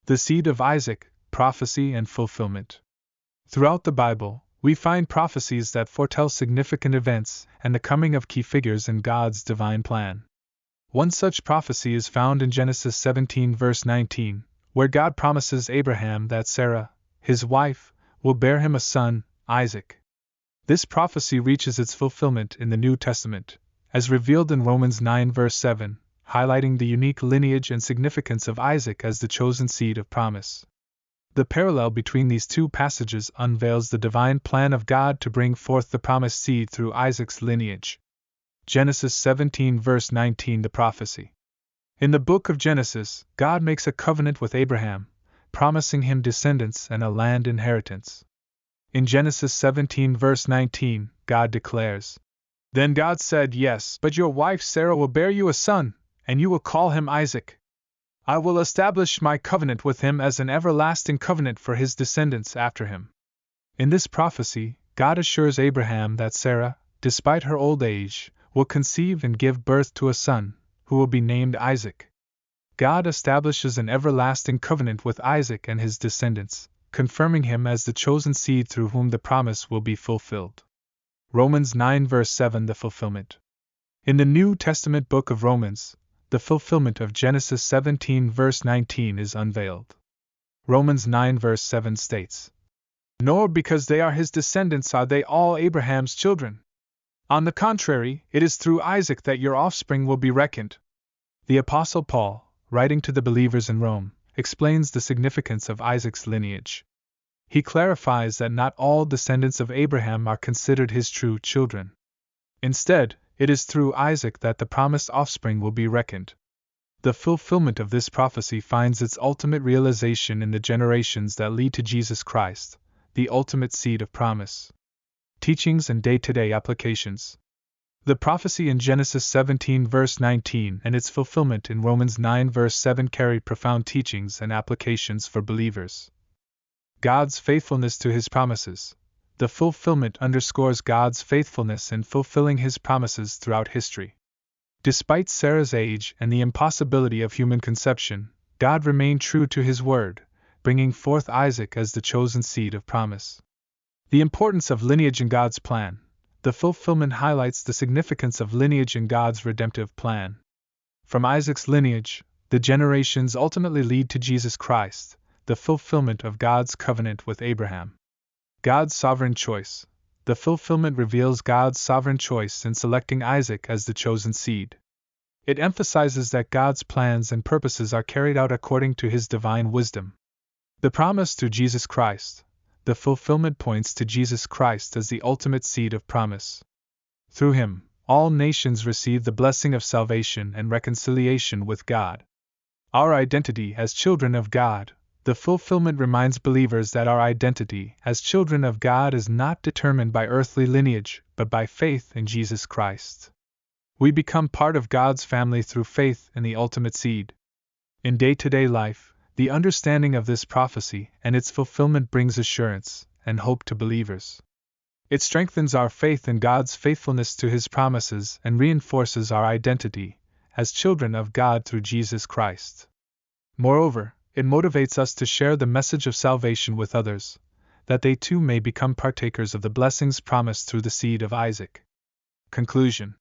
The seed of Isaac, prophecy and fulfillment. Throughout the Bible, we find prophecies that foretell significant events and the coming of key figures in God's divine plan. One such prophecy is found in Genesis 17 verse 19, where God promises Abraham that Sarah, his wife, will bear him a son, Isaac. This prophecy reaches its fulfillment in the New Testament, as revealed in Romans 9 verse 7, highlighting the unique lineage and significance of Isaac as the chosen seed of promise. The parallel between these two passages unveils the divine plan of God to bring forth the promised seed through Isaac's lineage. Genesis 17 verse 19. The prophecy. In the book of Genesis, God makes a covenant with Abraham, promising him descendants and a land inheritance. In Genesis 17 verse 19, God declares, "Then God said, Yes, but your wife Sarah will bear you a son, and you will call him Isaac. I will establish my covenant with him as an everlasting covenant for his descendants after him." In this prophecy, God assures Abraham that Sarah, despite her old age, will conceive and give birth to a son, who will be named Isaac. God establishes an everlasting covenant with Isaac and his descendants, confirming him as the chosen seed through whom the promise will be fulfilled. Romans 9 verse 7. The fulfillment. In the New Testament book of Romans, the fulfillment of Genesis 17 verse 19 is unveiled. Romans 9 verse 7 states, "Nor because they are his descendants are they all Abraham's children. On the contrary, it is through Isaac that your offspring will be reckoned." The Apostle Paul, writing to the believers in Rome, explains the significance of Isaac's lineage. He clarifies that not all descendants of Abraham are considered his true children. Instead, it is through Isaac that the promised offspring will be reckoned. The fulfillment of this prophecy finds its ultimate realization in the generations that lead to Jesus Christ, the ultimate seed of promise. Teachings and day-to-day applications. The prophecy in Genesis 17 verse 19 and its fulfillment in Romans 9 verse 7 carry profound teachings and applications for believers. God's faithfulness to his promises. The fulfillment underscores God's faithfulness in fulfilling his promises throughout history. Despite Sarah's age and the impossibility of human conception, God remained true to his word, bringing forth Isaac as the chosen seed of promise. The importance of lineage in God's plan. The fulfillment highlights the significance of lineage in God's redemptive plan. From Isaac's lineage, the generations ultimately lead to Jesus Christ, the fulfillment of God's covenant with Abraham. God's sovereign choice. The fulfillment reveals God's sovereign choice in selecting Isaac as the chosen seed. It emphasizes that God's plans and purposes are carried out according to his divine wisdom. The promise through Jesus Christ. The fulfillment points to Jesus Christ as the ultimate seed of promise. Through him, all nations receive the blessing of salvation and reconciliation with God. Our identity as children of God. The fulfillment reminds believers that our identity as children of God is not determined by earthly lineage, but by faith in Jesus Christ. We become part of God's family through faith in the ultimate seed. In day-to-day life, the understanding of this prophecy and its fulfillment brings assurance and hope to believers. It strengthens our faith in God's faithfulness to his promises and reinforces our identity as children of God through Jesus Christ. Moreover, it motivates us to share the message of salvation with others, that they too may become partakers of the blessings promised through the seed of Isaac. Conclusion.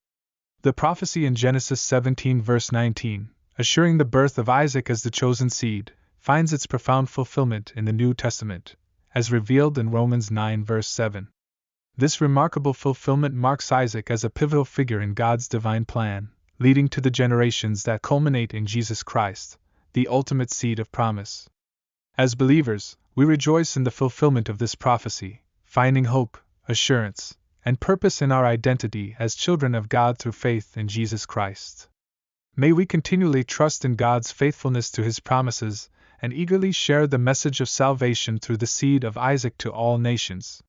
The prophecy in Genesis 17 verse 19, assuring the birth of Isaac as the chosen seed, finds its profound fulfillment in the New Testament, as revealed in Romans 9 verse 7. This remarkable fulfillment marks Isaac as a pivotal figure in God's divine plan, leading to the generations that culminate in Jesus Christ, the ultimate seed of promise. As believers, we rejoice in the fulfillment of this prophecy, finding hope, assurance, and purpose in our identity as children of God through faith in Jesus Christ. May we continually trust in God's faithfulness to his promises and eagerly share the message of salvation through the seed of Isaac to all nations.